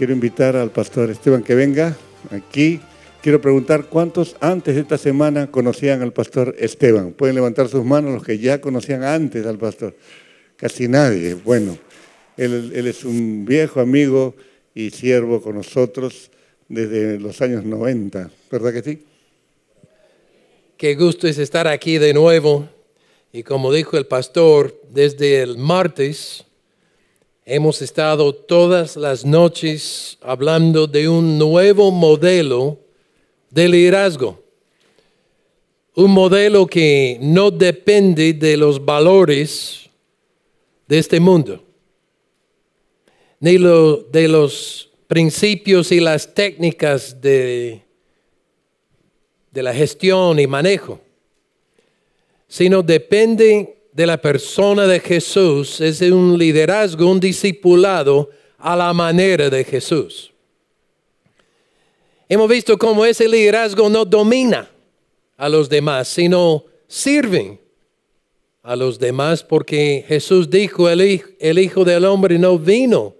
Quiero invitar al pastor Esteban que venga aquí. Quiero preguntar cuántos antes de esta semana conocían al pastor Esteban. Pueden levantar sus manos los que ya conocían antes al pastor. Casi nadie. Bueno, él es un viejo amigo y siervo con nosotros desde los años 90. ¿Verdad que sí? Qué gusto es estar aquí de nuevo. Y como dijo el pastor, desde el martes hemos estado todas las noches hablando de un nuevo modelo de liderazgo. Un modelo que no depende de los valores de este mundo, ni de los principios y las técnicas de la gestión y manejo, sino depende de la persona de Jesús. Es un liderazgo, un discipulado a la manera de Jesús. Hemos visto cómo ese liderazgo no domina a los demás, sino sirven a los demás, porque Jesús dijo, el Hijo del Hombre no vino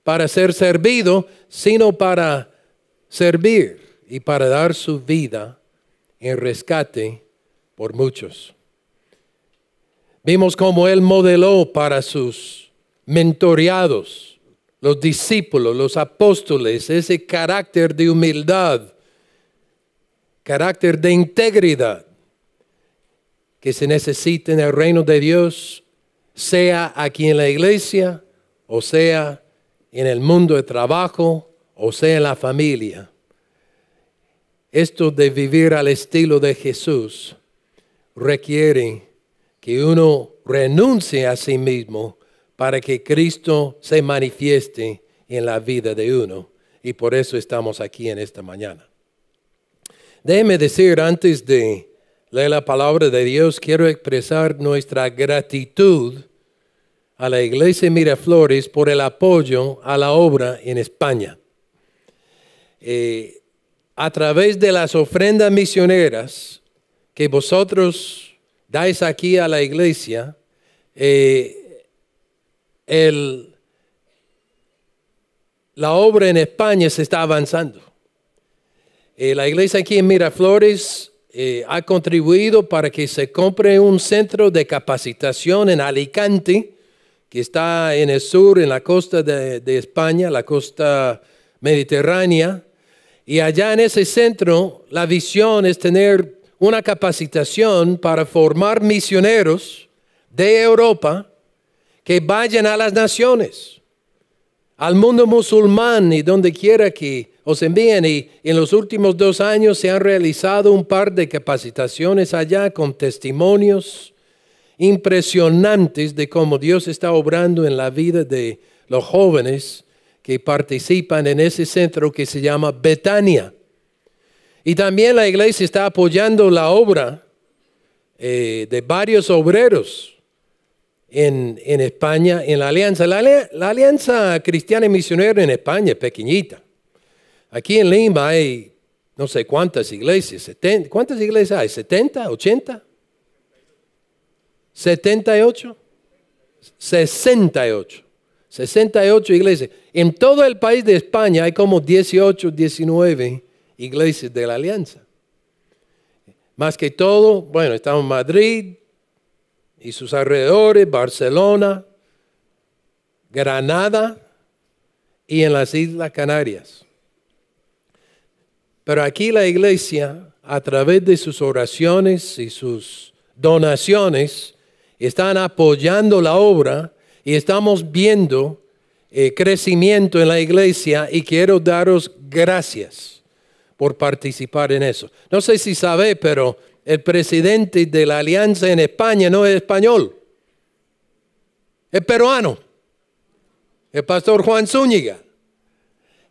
para ser servido, sino para servir y para dar su vida en rescate por muchos. Vimos cómo Él modeló para sus mentoreados, los discípulos, los apóstoles, ese carácter de humildad, carácter de integridad que se necesita en el reino de Dios, sea aquí en la iglesia, o sea en el mundo de trabajo, o sea en la familia. Esto de vivir al estilo de Jesús requiere que uno renuncie a sí mismo para que Cristo se manifieste en la vida de uno. Y por eso estamos aquí en esta mañana. Déjeme decir, antes de leer la palabra de Dios, quiero expresar nuestra gratitud a la Iglesia Miraflores por el apoyo a la obra en España. A través de las ofrendas misioneras que vosotros dais aquí a la iglesia, la obra en España se está avanzando. La iglesia aquí en Miraflores ha contribuido para que se compre un centro de capacitación en Alicante, que está en el sur, en la costa de España, la costa mediterránea. Y allá en ese centro, la visión es tener una capacitación para formar misioneros de Europa que vayan a las naciones, al mundo musulmán y donde quiera que os envíen. Y en los últimos 2 años se han realizado un par de capacitaciones allá con testimonios impresionantes de cómo Dios está obrando en la vida de los jóvenes que participan en ese centro que se llama Betania. Y también la iglesia está apoyando la obra de varios obreros en España, en la alianza. La alianza cristiana y misionera en España es pequeñita. Aquí en Lima hay no sé cuántas iglesias. ¿Cuántas iglesias hay? ¿70? ¿80? ¿78? 68. 68 iglesias. En todo el país de España hay como 18, 19 iglesias de la alianza. Más que todo, bueno, estamos en Madrid y sus alrededores, Barcelona, Granada y en las Islas Canarias. Pero aquí la iglesia, a través de sus oraciones y sus donaciones, están apoyando la obra y estamos viendo crecimiento en la iglesia, y quiero daros gracias por participar en eso. No sé si sabe, pero el presidente de la alianza en España no es español, es peruano, el pastor Juan Zúñiga.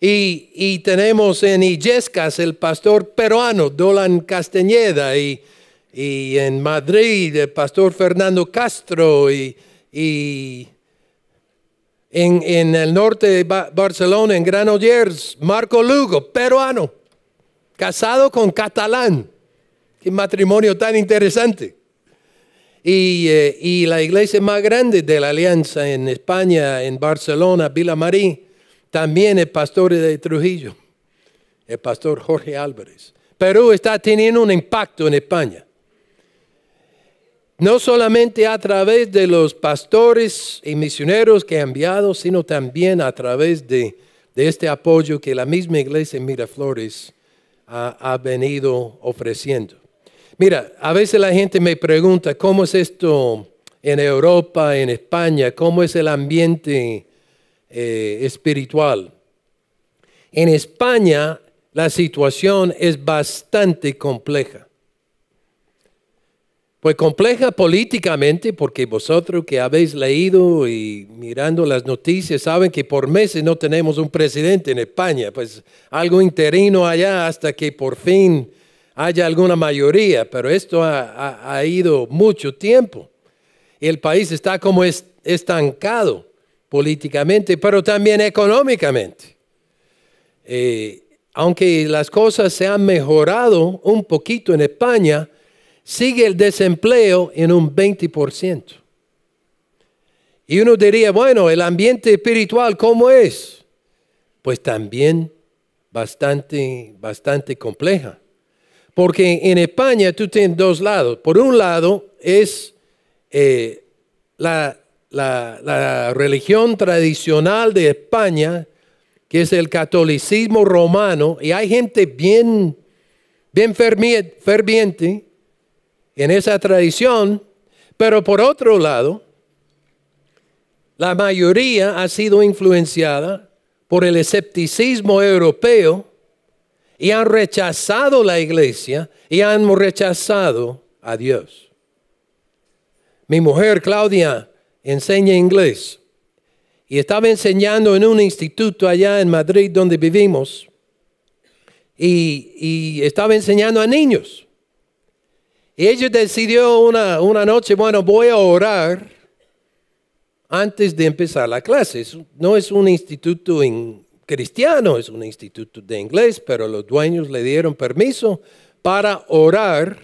Y tenemos en Illescas el pastor peruano, Dolan Castañeda, y en Madrid el pastor Fernando Castro, y en el norte de Barcelona, en Granollers, Marco Lugo, peruano, casado con catalán. Qué matrimonio tan interesante. Y la iglesia más grande de la alianza en España, en Barcelona, Vilamarí, también el pastor de Trujillo, el pastor Jorge Álvarez. Perú está teniendo un impacto en España. No solamente a través de los pastores y misioneros que ha enviado, sino también a través de este apoyo que la misma iglesia en Miraflores ha venido ofreciendo. Mira, a veces la gente me pregunta, ¿cómo es esto en Europa, en España? ¿Cómo es el ambiente espiritual? En España la situación es bastante compleja. Pues compleja políticamente, porque vosotros que habéis leído y mirando las noticias saben que por meses no tenemos un presidente en España, pues algo interino allá hasta que por fin haya alguna mayoría, pero esto ha ido mucho tiempo. El país está como estancado políticamente, pero también económicamente. Aunque las cosas se han mejorado un poquito en España, sigue el desempleo en un 20%. Y uno diría, bueno, el ambiente espiritual, ¿cómo es? Pues también bastante compleja. Porque en España tú tienes dos lados. Por un lado es la religión tradicional de España, que es el catolicismo romano, y hay gente bien ferviente en esa tradición, pero por otro lado, la mayoría ha sido influenciada por el escepticismo europeo y han rechazado la iglesia y han rechazado a Dios. Mi mujer Claudia enseña inglés y estaba enseñando en un instituto allá en Madrid donde vivimos y estaba enseñando a niños. Y ella decidió una noche, bueno, voy a orar antes de empezar la clase. No es un instituto cristiano, es un instituto de inglés, pero los dueños le dieron permiso para orar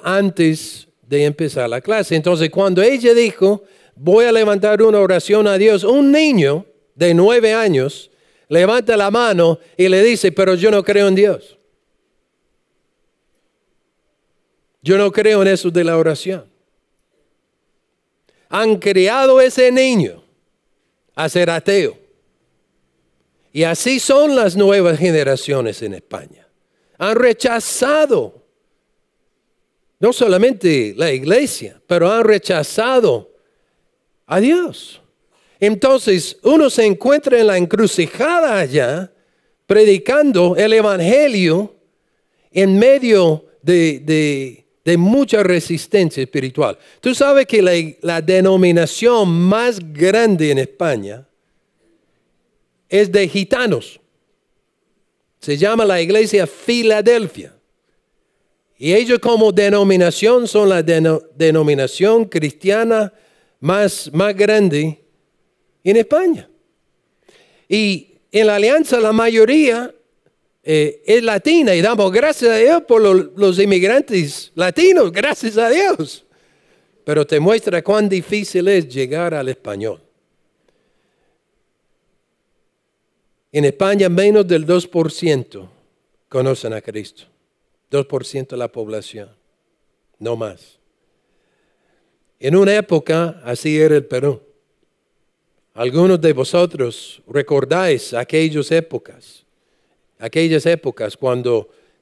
antes de empezar la clase. Entonces, cuando ella dijo, voy a levantar una oración a Dios, un niño de 9 años levanta la mano y le dice, pero yo no creo en Dios. Yo no creo en eso de la oración. Han criado ese niño a ser ateo. Y así son las nuevas generaciones en España. Han rechazado no solamente la iglesia, pero han rechazado a Dios. Entonces uno se encuentra en la encrucijada allá, predicando el evangelio en medio de mucha resistencia espiritual. Tú sabes que la denominación más grande en España es de gitanos. Se llama la iglesia Filadelfia. Y ellos como denominación son la denominación cristiana más grande en España. Y en la alianza la mayoría es latina y damos gracias a Dios por los inmigrantes latinos, gracias a Dios. Pero te muestra cuán difícil es llegar al español. En España menos del 2% conocen a Cristo. 2% de la población, no más. En una época así era el Perú. Algunos de vosotros recordáis aquellas épocas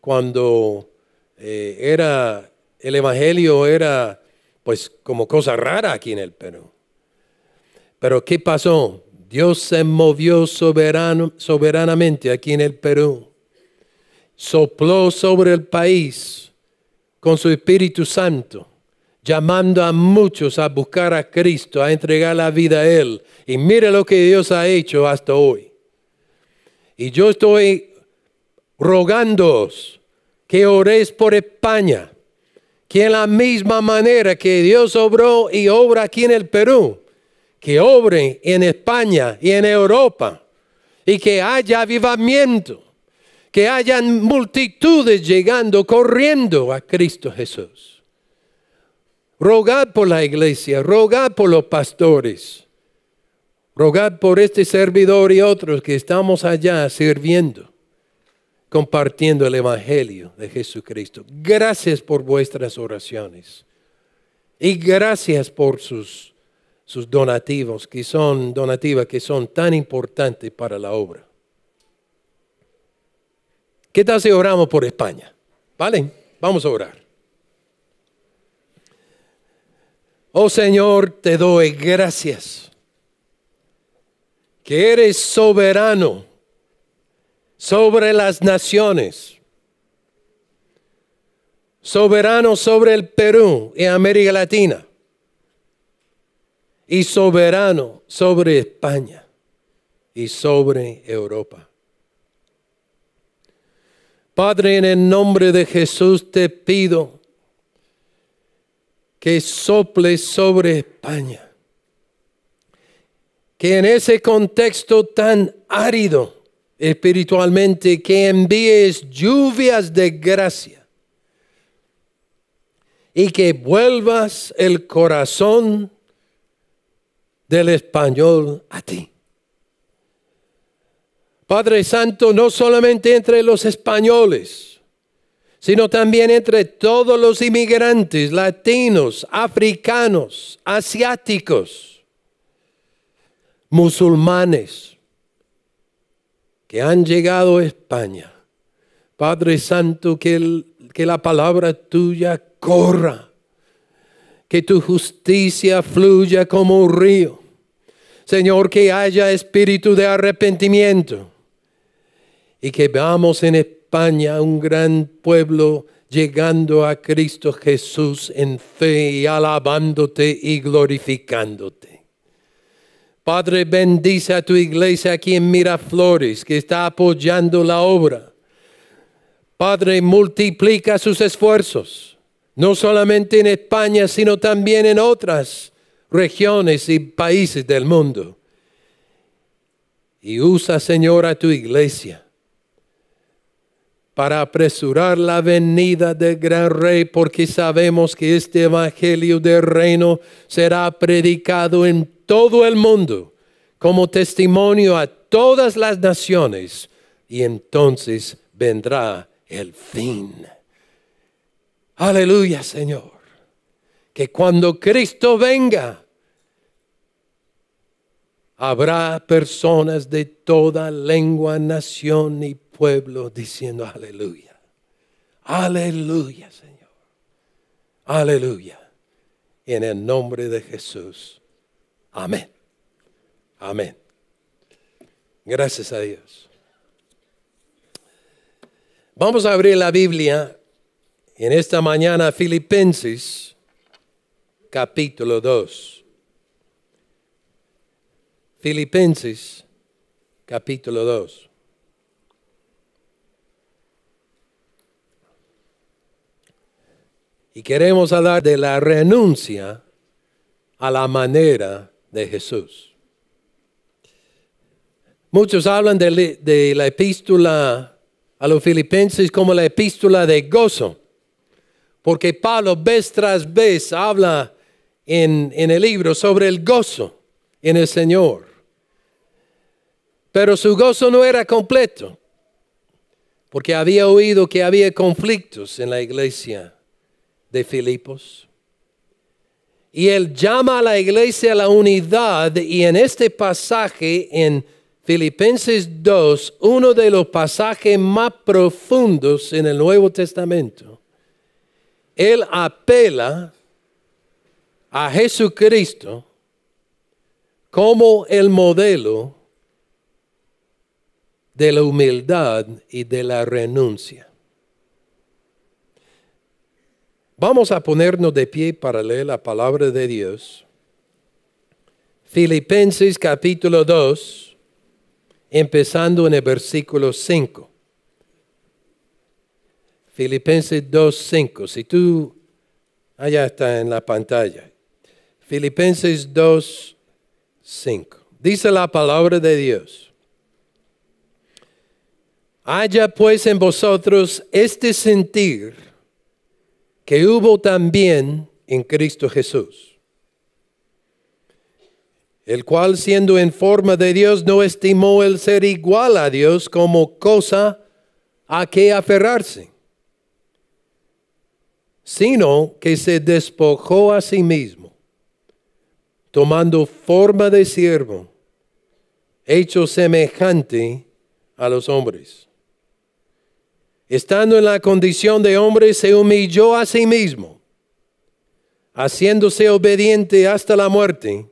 cuando era el evangelio era pues como cosa rara aquí en el Perú. Pero ¿qué pasó? Dios se movió soberanamente aquí en el Perú. Sopló sobre el país con su Espíritu Santo, llamando a muchos a buscar a Cristo, a entregar la vida a Él. Y mire lo que Dios ha hecho hasta hoy. Y yo estoy rogándoos que oréis por España, que en la misma manera que Dios obró y obra aquí en el Perú, que obre en España y en Europa, y que haya avivamiento, que hayan multitudes llegando, corriendo a Cristo Jesús. Rogad por la iglesia, rogad por los pastores, Rogad por este servidor y otros que estamos allá sirviendo, compartiendo el Evangelio de Jesucristo. Gracias por vuestras oraciones. Y gracias por sus donativos, que son tan importantes para la obra. ¿Qué tal si oramos por España? ¿Vale? Vamos a orar. Oh Señor, te doy gracias que eres soberano sobre las naciones, soberano sobre el Perú y América Latina, y soberano sobre España y sobre Europa. Padre, en el nombre de Jesús te pido que soples sobre España, que en ese contexto tan árido espiritualmente, que envíes lluvias de gracia y que vuelvas el corazón del español a ti. Padre Santo, no solamente entre los españoles, sino también entre todos los inmigrantes latinos, africanos, asiáticos, musulmanes que han llegado a España. Padre Santo, que la palabra tuya corra, que tu justicia fluya como un río. Señor, que haya espíritu de arrepentimiento y que veamos en España un gran pueblo llegando a Cristo Jesús en fe y alabándote y glorificándote. Padre, bendice a tu iglesia aquí en Miraflores, que está apoyando la obra. Padre, multiplica sus esfuerzos, no solamente en España, sino también en otras regiones y países del mundo. Y usa, Señor, a tu iglesia para apresurar la venida del gran Rey, porque sabemos que este evangelio del reino será predicado en todo el mundo como testimonio a todas las naciones, y entonces vendrá el fin. Aleluya, Señor. Que cuando Cristo venga, habrá personas de toda lengua, nación y pueblo diciendo aleluya. Aleluya, Señor. Aleluya. En el nombre de Jesús. Amén. Amén. Gracias a Dios. Vamos a abrir la Biblia en esta mañana, Filipenses, capítulo 2. Filipenses, capítulo 2. Y queremos hablar de la renuncia a la manera de Jesús. Muchos hablan de la epístola a los Filipenses como la epístola de gozo, porque Pablo vez tras vez habla en el libro sobre el gozo en el Señor. Pero su gozo no era completo, porque había oído que había conflictos en la iglesia de Filipos. Y él llama a la iglesia a la unidad, y en este pasaje en Filipenses 2, uno de los pasajes más profundos en el Nuevo Testamento, él apela a Jesucristo como el modelo de la humildad y de la renuncia. Vamos a ponernos de pie para leer la palabra de Dios. Filipenses capítulo 2, empezando en el versículo 5. Filipenses 2, 5. Si tú, allá está en la pantalla. Filipenses 2, 5. Dice la palabra de Dios. Haya pues en vosotros este sentir que hubo también en Cristo Jesús, el cual siendo en forma de Dios no estimó el ser igual a Dios como cosa a que aferrarse, sino que se despojó a sí mismo, tomando forma de siervo, hecho semejante a los hombres. Estando en la condición de hombre, se humilló a sí mismo, haciéndose obediente hasta la muerte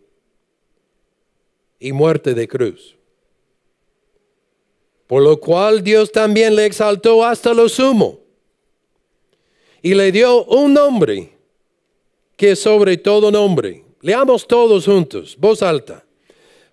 y muerte de cruz. Por lo cual Dios también le exaltó hasta lo sumo y le dio un nombre que es sobre todo nombre. Leamos todos juntos, voz alta.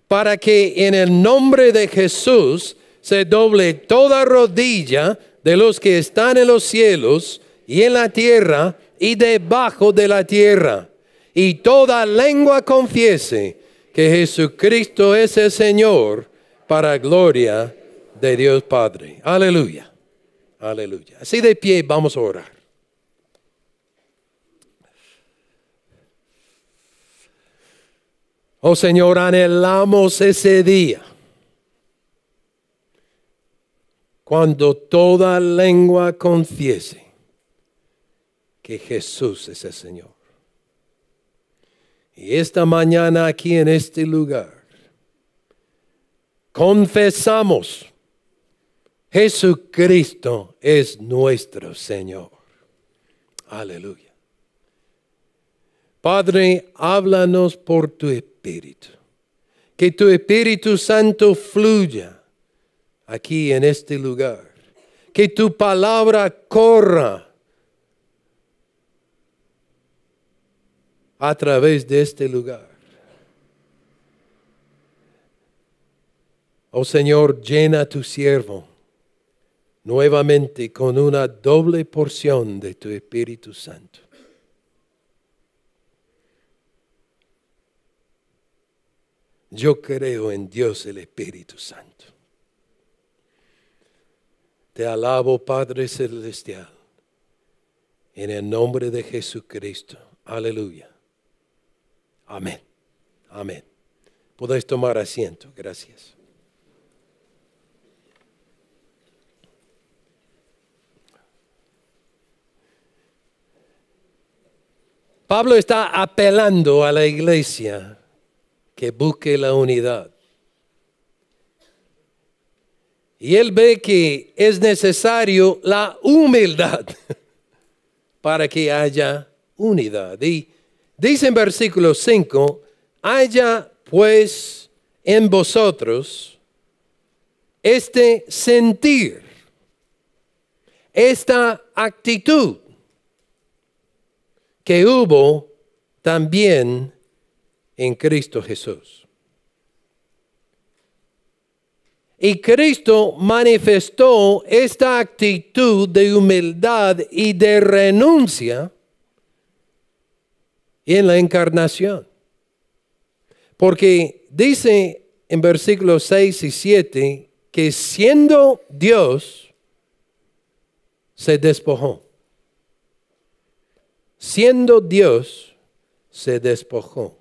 Para que en el nombre de Jesús se doble toda rodilla de los que están en los cielos y en la tierra y debajo de la tierra, y toda lengua confiese que Jesucristo es el Señor, para gloria de Dios Padre. Aleluya, aleluya. Así de pie vamos a orar. Oh Señor, anhelamos ese día cuando toda lengua confiese que Jesús es el Señor. Y esta mañana aquí en este lugar confesamos: Jesucristo es nuestro Señor. Aleluya. Padre, háblanos por tu Espíritu. Que tu Espíritu Santo fluya aquí en este lugar. Que tu palabra corra a través de este lugar. Oh Señor, llena a tu siervo nuevamente con una doble porción de tu Espíritu Santo. Yo creo en Dios el Espíritu Santo. Te alabo, Padre Celestial, en el nombre de Jesucristo. Aleluya. Amén. Amén. Podéis tomar asiento. Gracias. Pablo está apelando a la iglesia que busque la unidad. Y él ve que es necesario la humildad para que haya unidad. Y dice en versículo 5, haya pues en vosotros este sentir, esta actitud que hubo también en Cristo Jesús. Y Cristo manifestó esta actitud de humildad y de renuncia en la encarnación. Porque dice en versículos 6 y 7 que siendo Dios, se despojó. Siendo Dios, se despojó.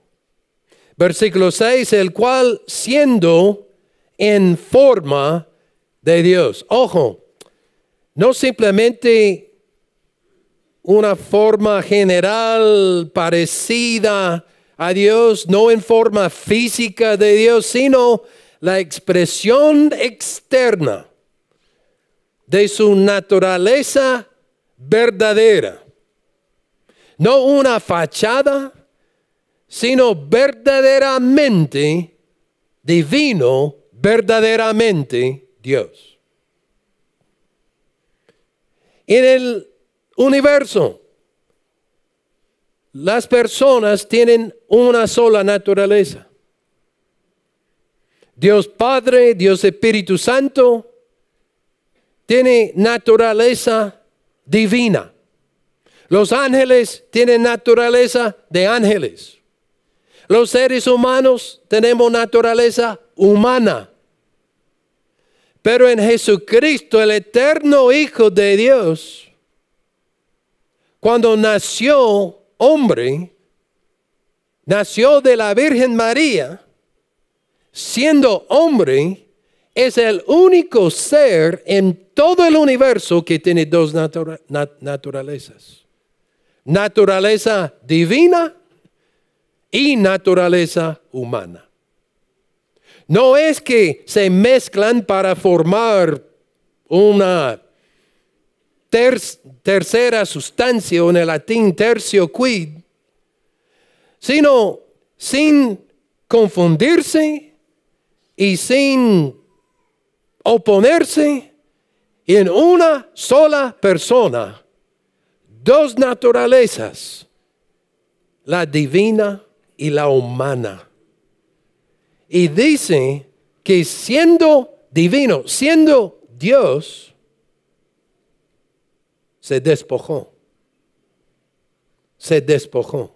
Versículo 6, el cual siendo en forma de Dios. Ojo, no simplemente una forma general parecida a Dios, no en forma física de Dios, sino la expresión externa de su naturaleza verdadera. No una fachada, sino verdaderamente divino, verdaderamente Dios. En el universo, las personas tienen una sola naturaleza. Dios Padre, Dios Espíritu Santo, tiene naturaleza divina. Los ángeles tienen naturaleza de ángeles. Los seres humanos tenemos naturaleza humana. Pero en Jesucristo, el eterno Hijo de Dios, cuando nació hombre, nació de la Virgen María, siendo hombre, es el único ser en todo el universo que tiene dos naturalezas. Naturaleza divina y naturaleza humana. No es que se mezclan para formar una tercera sustancia, o en el latín tertio quid, sino sin confundirse y sin oponerse, en una sola persona, dos naturalezas, la divina y la humana. Y dice que siendo divino, siendo Dios, se despojó. Se despojó.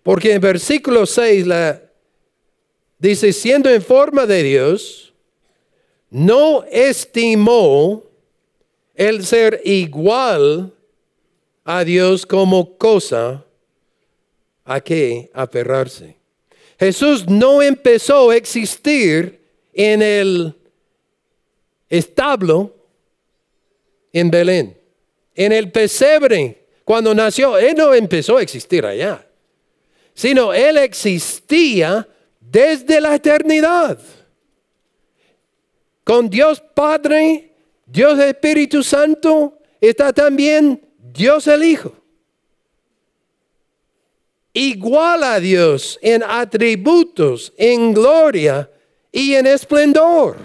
Porque en versículo 6 dice, siendo en forma de Dios, no estimó el ser igual a Dios como cosa a que aferrarse. Jesús no empezó a existir en el establo en Belén, en el pesebre. Cuando nació, Él no empezó a existir allá, sino Él existía desde la eternidad. Con Dios Padre, Dios Espíritu Santo, está también Dios el Hijo. Igual a Dios en atributos, en gloria y en esplendor.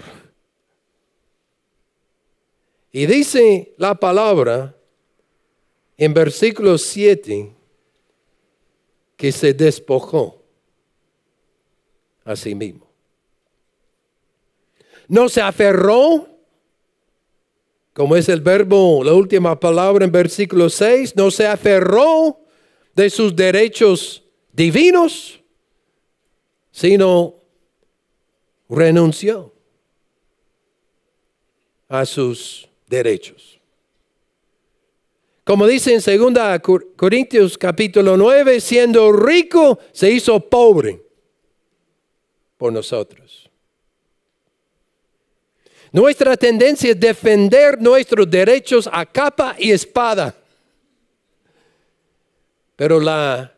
Y dice la palabra en versículo 7 que se despojó a sí mismo. No se aferró, como es el verbo, la última palabra en versículo 6, no se aferró de sus derechos divinos, sino renunció a sus derechos. Como dice en 2 Corintios capítulo 9, siendo rico, se hizo pobre por nosotros. Nuestra tendencia es defender nuestros derechos a capa y espada. Pero la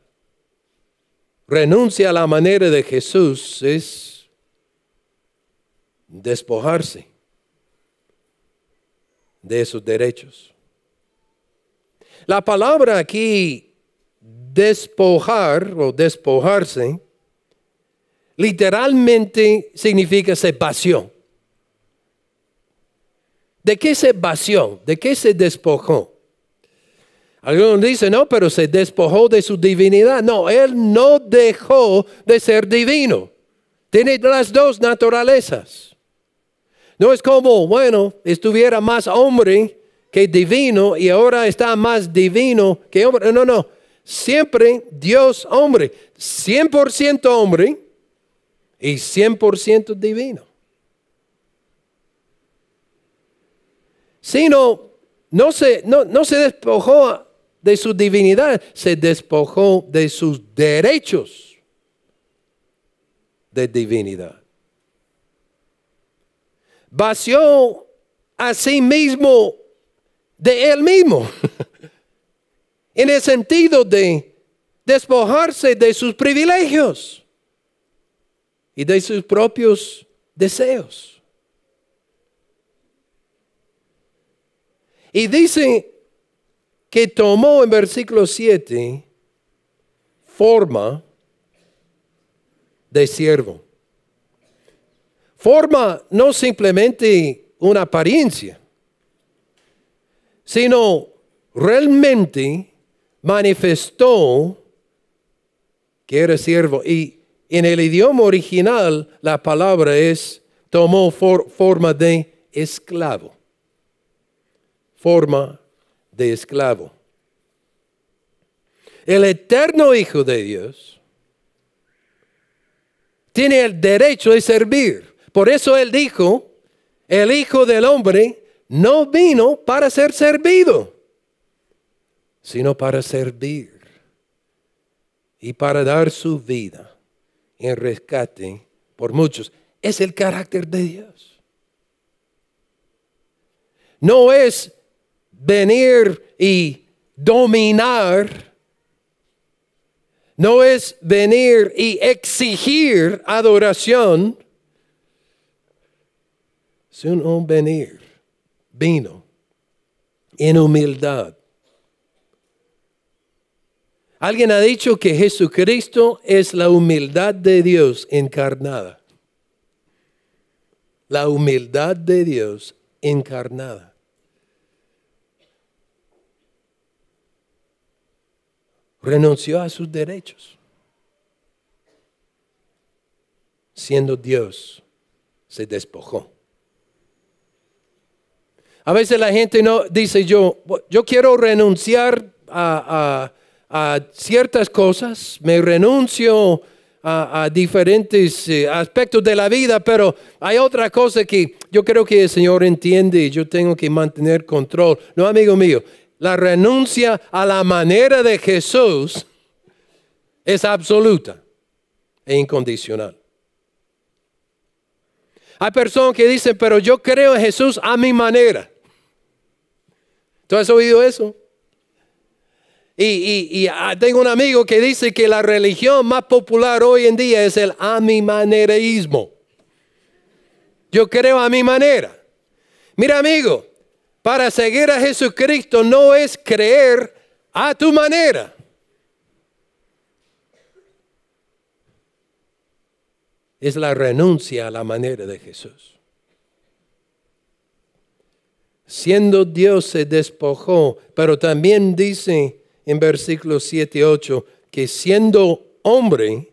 renuncia a la manera de Jesús es despojarse de esos derechos. La palabra aquí, despojar o despojarse, literalmente significa separación. ¿De qué se vació? ¿De qué se despojó? Algunos dicen, no, pero se despojó de su divinidad. No, Él no dejó de ser divino. Tiene las dos naturalezas. No es como, bueno, estuviera más hombre que divino y ahora está más divino que hombre. No, no. Siempre Dios hombre. 100% hombre y 100% divino. Sino, no se despojó de su divinidad, se despojó de sus derechos de divinidad. Vació a sí mismo de Él mismo, en el sentido de despojarse de sus privilegios y de sus propios deseos. Y dice que tomó en versículo 7 forma de siervo. Forma no simplemente una apariencia, sino realmente manifestó que era siervo. Y en el idioma original la palabra es, tomó forma de esclavo. Forma de esclavo. El eterno Hijo de Dios tiene el derecho de servir. Por eso Él dijo, el Hijo del Hombre no vino para ser servido, sino para servir y para dar su vida en rescate por muchos, es el carácter de Dios. No es venir y dominar. No es venir y exigir adoración, sino un vino en humildad. Alguien ha dicho que Jesucristo es la humildad de Dios encarnada. La humildad de Dios encarnada. Renunció a sus derechos. Siendo Dios, se despojó. A veces la gente no dice, yo quiero renunciar a ciertas cosas, me renuncio a diferentes aspectos de la vida, pero hay otra cosa que yo creo que el Señor entiende y yo tengo que mantener control. No, amigo mío. La renuncia a la manera de Jesús es absoluta e incondicional. Hay personas que dicen, pero yo creo en Jesús a mi manera. ¿Tú has oído eso? Y tengo un amigo que dice que la religión más popular hoy en día es el a mi manerismo. Yo creo a mi manera. Mira, amigo. Para seguir a Jesucristo no es creer a tu manera. Es la renuncia a la manera de Jesús. Siendo Dios se despojó, pero también dice en versículos 7 y 8 que siendo hombre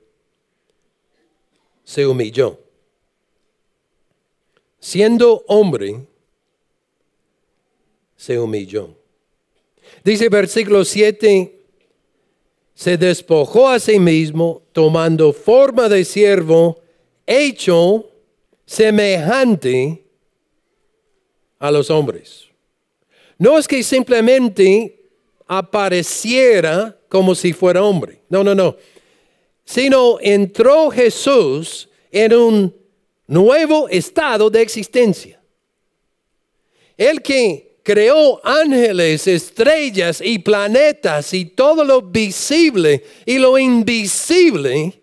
se humilló. Siendo hombre se humilló. Dice versículo 7, se despojó a sí mismo, tomando forma de siervo, hecho semejante a los hombres. No es que simplemente apareciera como si fuera hombre. No. Sino entró Jesús en un nuevo estado de existencia. El que creó ángeles, estrellas y planetas y todo lo visible y lo invisible,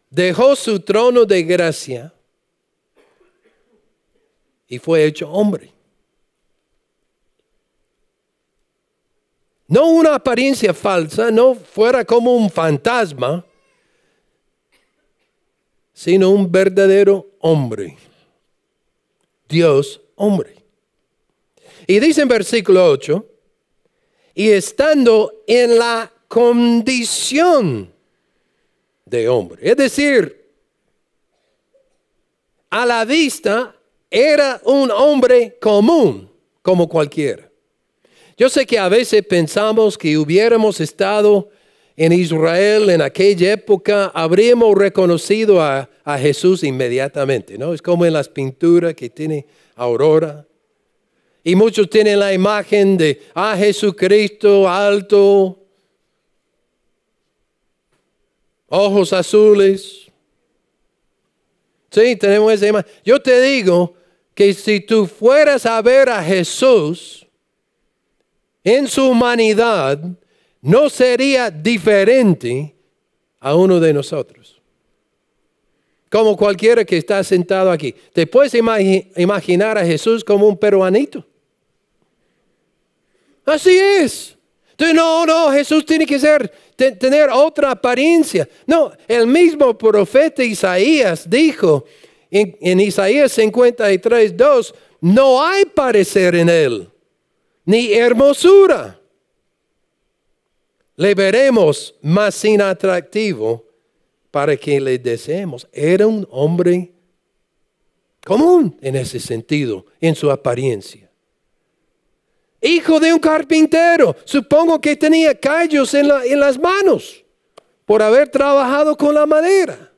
dejó su trono de gracia y fue hecho hombre. No una apariencia falsa, no fuera como un fantasma, sino un verdadero hombre. Dios hombre. Y dice en versículo 8, y estando en la condición de hombre. Es decir, a la vista era un hombre común, como cualquiera. Yo sé que a veces pensamos que hubiéramos estado en Israel en aquella época, habríamos reconocido a Jesús inmediatamente, ¿no? Es como en las pinturas que tiene Aurora. Y muchos tienen la imagen de Jesucristo alto, ojos azules. Sí, tenemos esa imagen. Yo te digo que si tú fueras a ver a Jesús en su humanidad, no sería diferente a uno de nosotros. Como cualquiera que está sentado aquí. Te puedes imaginar a Jesús como un peruanito. Así es. Entonces, no, Jesús tiene que tener otra apariencia. No, el mismo profeta Isaías dijo en Isaías 53:2, no hay parecer en él, ni hermosura. Le veremos más sin atractivo para que le deseemos. Era un hombre común en ese sentido, en su apariencia. Hijo de un carpintero, supongo que tenía callos en las manos por haber trabajado con la madera.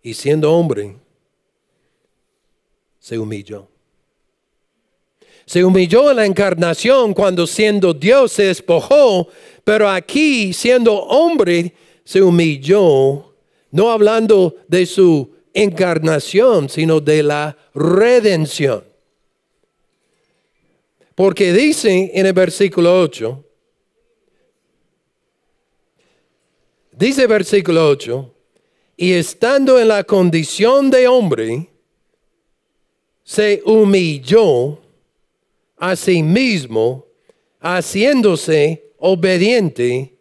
Y siendo hombre, se humilló. Se humilló en la encarnación cuando siendo Dios se despojó, pero aquí siendo hombre se humilló, no hablando de su encarnación, sino de la redención. Porque dice en el versículo 8, y estando en la condición de hombre, se humilló a sí mismo, haciéndose obediente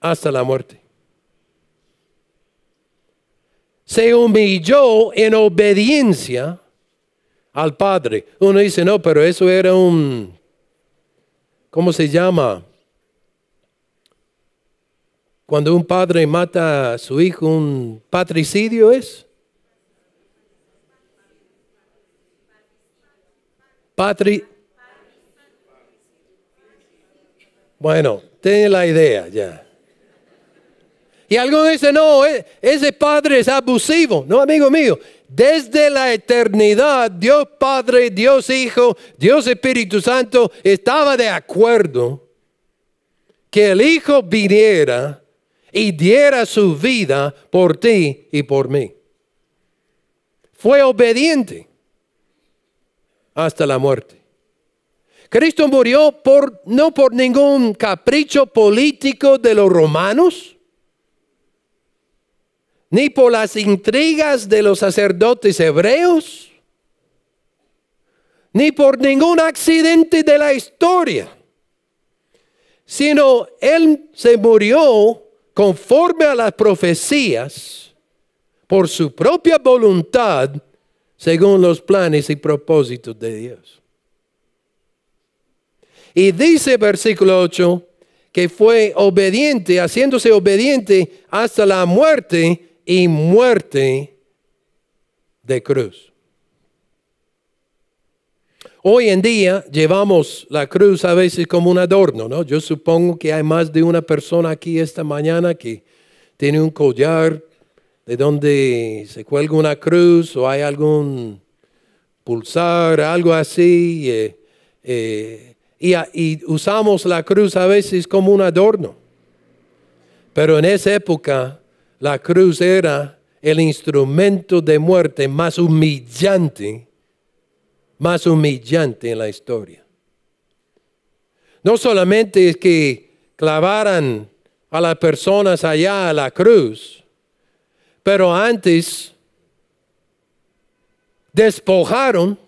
hasta la muerte. Se humilló en obediencia al Padre. Uno dice, no, pero eso era ¿cómo se llama? Cuando un padre mata a su hijo, ¿un patricidio es? Bueno, tiene la idea ya. Y algunos dicen, no, ese padre es abusivo. No, amigo mío, desde la eternidad, Dios Padre, Dios Hijo, Dios Espíritu Santo estaba de acuerdo que el Hijo viniera y diera su vida por ti y por mí. Fue obediente hasta la muerte. Cristo murió no por ningún capricho político de los romanos, ni por las intrigas de los sacerdotes hebreos, ni por ningún accidente de la historia, sino Él se murió conforme a las profecías, por su propia voluntad, según los planes y propósitos de Dios. Y dice versículo 8, que fue obediente, haciéndose obediente hasta la muerte y muerte de cruz. Hoy en día llevamos la cruz a veces como un adorno, ¿no? Yo supongo que hay más de una persona aquí esta mañana que tiene un collar de donde se cuelga una cruz o hay algún pulsar, algo así. Y usamos la cruz a veces como un adorno. Pero en esa época la cruz era el instrumento de muerte más humillante en la historia. No solamente es que clavaran a las personas allá a la cruz, pero antes despojaron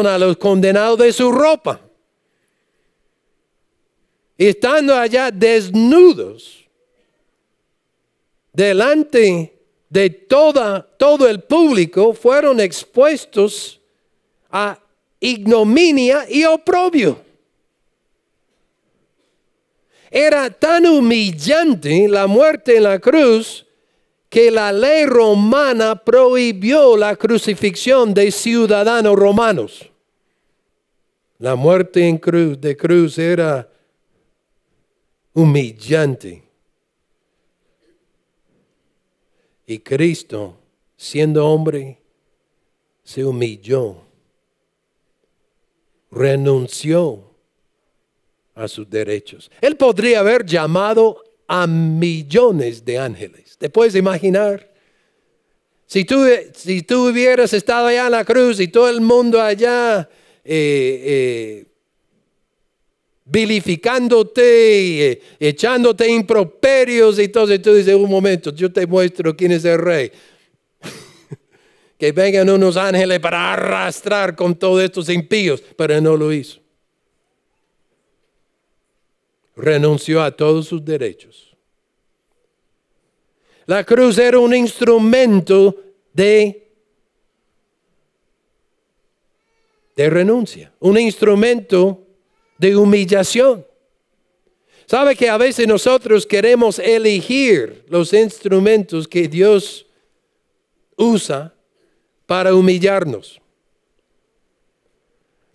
a los condenados de su ropa. Estando allá desnudos, delante de todo el público, fueron expuestos a ignominia y oprobio. Era tan humillante la muerte en la cruz que la ley romana prohibió la crucifixión de ciudadanos romanos. La muerte de cruz era humillante. Y Cristo, siendo hombre, se humilló, renunció a sus derechos. Él podría haber llamado a millones de ángeles. ¿Te puedes imaginar? Si tú hubieras estado allá en la cruz y todo el mundo allá vilificándote, echándote improperios y todo, y tú dices, un momento, yo te muestro quién es el rey. Que vengan unos ángeles para arrastrar con todos estos impíos, pero él no lo hizo. Renunció a todos sus derechos. La cruz era un instrumento de renuncia, un instrumento de humillación. ¿Sabe que a veces nosotros queremos elegir los instrumentos que Dios usa para humillarnos?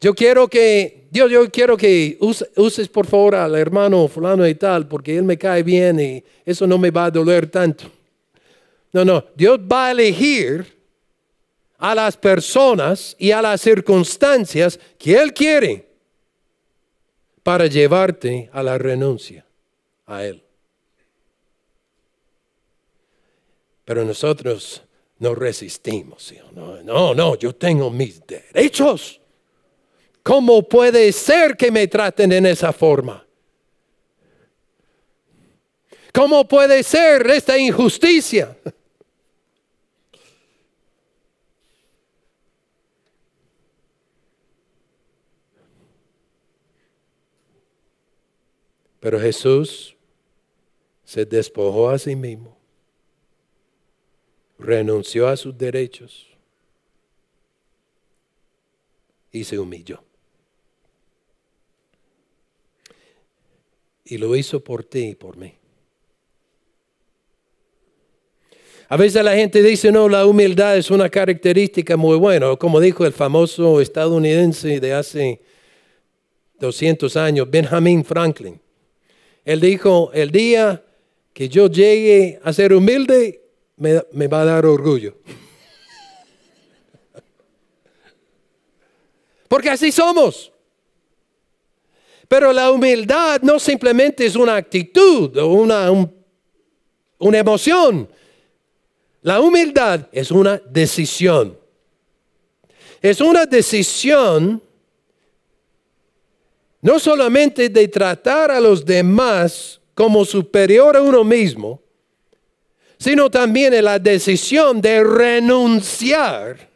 Yo quiero que uses por favor al hermano fulano y tal, porque él me cae bien y eso no me va a doler tanto. No, Dios va a elegir a las personas y a las circunstancias que Él quiere para llevarte a la renuncia a Él. Pero nosotros nos resistimos. ¿Sí? No, yo tengo mis derechos. ¿Cómo puede ser que me traten en esa forma? ¿Cómo puede ser esta injusticia? Pero Jesús se despojó a sí mismo, renunció a sus derechos y se humilló. Y lo hizo por ti y por mí. A veces la gente dice, no, la humildad es una característica muy buena. Como dijo el famoso estadounidense de hace 200 años, Benjamin Franklin. Él dijo, el día que yo llegue a ser humilde, me va a dar orgullo. Porque así somos. Pero la humildad no simplemente es una actitud o una emoción. La humildad es una decisión. Es una decisión no solamente de tratar a los demás como superior a uno mismo, sino también en la decisión de renunciar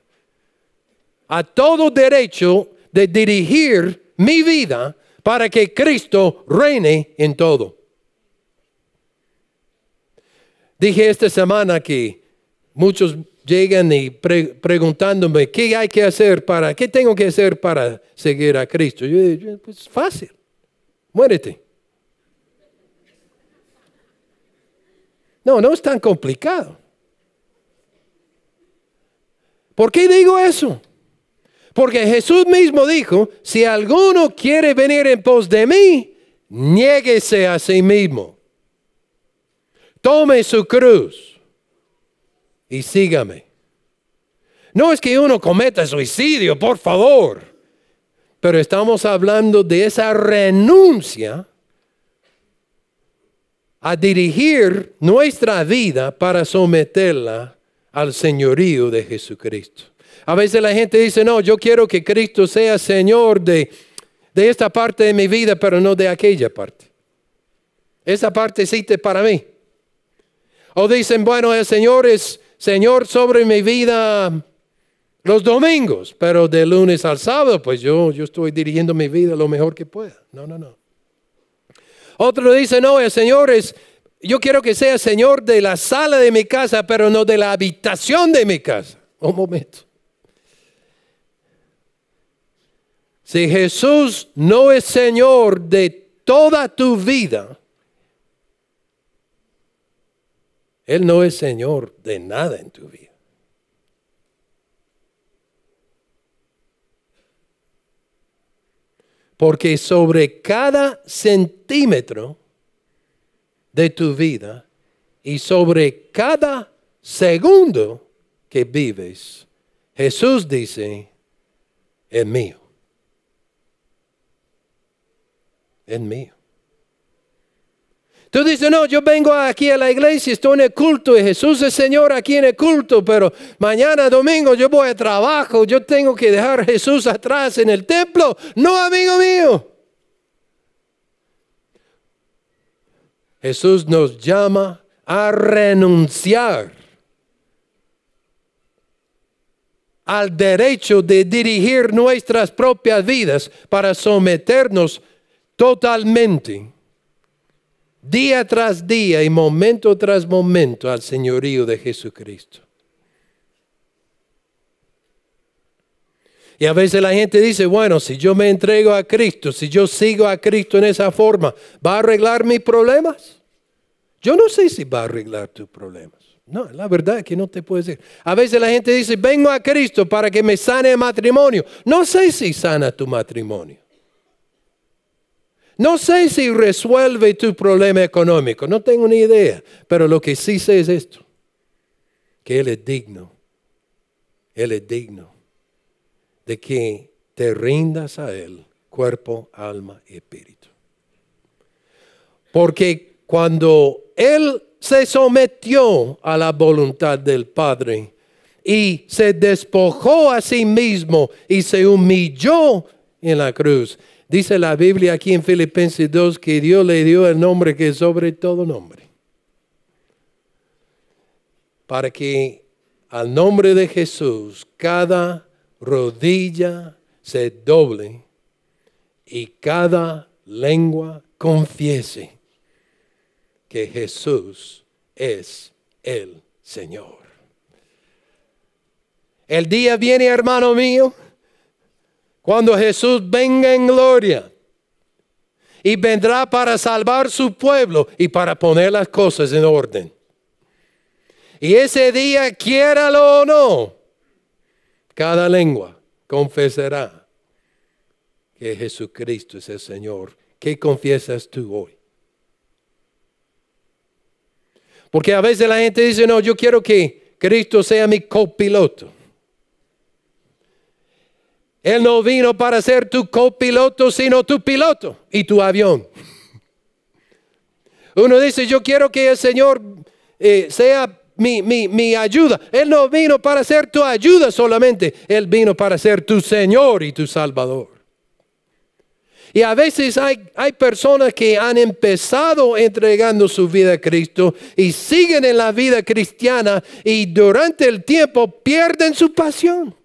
a todo derecho de dirigir mi vida para que Cristo reine en todo. Dije esta semana que muchos llegan y preguntándome, ¿qué hay que hacer qué tengo que hacer para seguir a Cristo? Yo digo, pues fácil, muérete. No es tan complicado. ¿Por qué digo eso? Porque Jesús mismo dijo, si alguno quiere venir en pos de mí, niéguese a sí mismo. Tome su cruz y sígame. No es que uno cometa suicidio, por favor. Pero estamos hablando de esa renuncia a dirigir nuestra vida para someterla al señorío de Jesucristo. A veces la gente dice, no, yo quiero que Cristo sea Señor de esta parte de mi vida, pero no de aquella parte. Esa partecita es para mí. O dicen, bueno, el Señor es Señor sobre mi vida los domingos, pero de lunes al sábado, pues yo estoy dirigiendo mi vida lo mejor que pueda. No. Otro dice, no, el Señor yo quiero que sea Señor de la sala de mi casa, pero no de la habitación de mi casa. Un momento. Si Jesús no es Señor de toda tu vida, Él no es Señor de nada en tu vida. Porque sobre cada centímetro de tu vida y sobre cada segundo que vives, Jesús dice, es mío. Es mío. Tú dices, no, yo vengo aquí a la iglesia, estoy en el culto y Jesús es Señor aquí en el culto, pero mañana domingo yo voy a trabajo, yo tengo que dejar a Jesús atrás en el templo. No, amigo mío. Jesús nos llama a renunciar al derecho de dirigir nuestras propias vidas para someternos totalmente, día tras día y momento tras momento, al señorío de Jesucristo. Y a veces la gente dice, bueno, si yo me entrego a Cristo, si yo sigo a Cristo en esa forma, ¿va a arreglar mis problemas? Yo no sé si va a arreglar tus problemas. No, la verdad es que no te puedo decir. A veces la gente dice, vengo a Cristo para que me sane el matrimonio. No sé si sana tu matrimonio. No sé si resuelve tu problema económico, no tengo ni idea, pero lo que sí sé es esto, que Él es digno Él es digno de que te rindas a Él, cuerpo, alma y espíritu. Porque cuando Él se sometió a la voluntad del Padre y se despojó a sí mismo y se humilló en la cruz, dice la Biblia aquí en Filipenses 2 que Dios le dio el nombre que es sobre todo nombre. Para que al nombre de Jesús cada rodilla se doble y cada lengua confiese que Jesús es el Señor. El día viene, hermano mío, cuando Jesús venga en gloria y vendrá para salvar su pueblo y para poner las cosas en orden. Y ese día, quiéralo o no, cada lengua confesará que Jesucristo es el Señor. ¿Qué confiesas tú hoy? Porque a veces la gente dice, no, yo quiero que Cristo sea mi copiloto. Él no vino para ser tu copiloto, sino tu piloto y tu avión. Uno dice, yo quiero que el Señor sea mi ayuda. Él no vino para ser tu ayuda solamente. Él vino para ser tu Señor y tu Salvador. Y a veces hay personas que han empezado entregando su vida a Cristo y siguen en la vida cristiana y durante el tiempo pierden su pasión.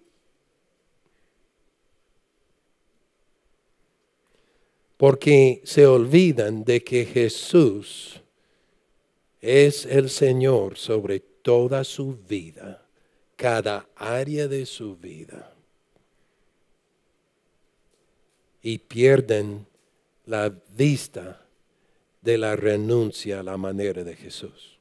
Porque se olvidan de que Jesús es el Señor sobre toda su vida, cada área de su vida. Y pierden la vista de la renuncia a la manera de Jesús.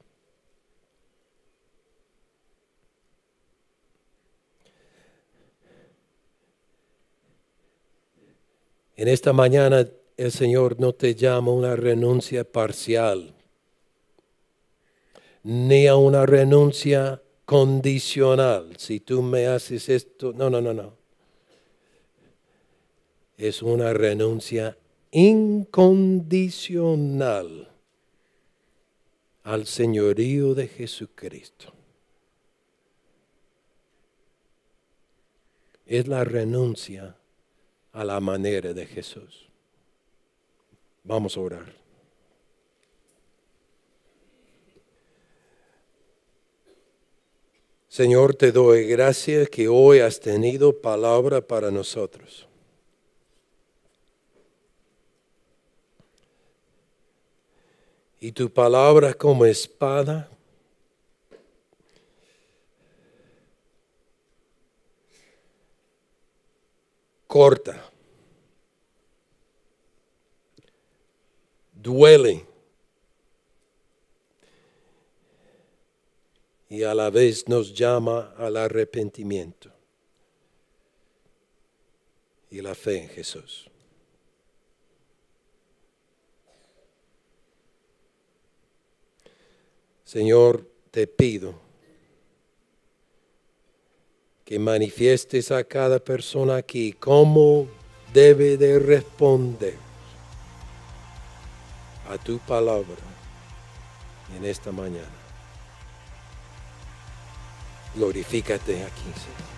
En esta mañana el Señor no te llama a una renuncia parcial, ni a una renuncia condicional. Si tú me haces esto, no. Es una renuncia incondicional al señorío de Jesucristo. Es la renuncia a la manera de Jesús. Vamos a orar. Señor, te doy gracias que hoy has tenido palabra para nosotros. Y tu palabra como espada corta, duele y a la vez nos llama al arrepentimiento y la fe en Jesús. Señor, te pido que manifiestes a cada persona aquí cómo debe de responder a tu palabra en esta mañana. Glorifícate aquí, Señor.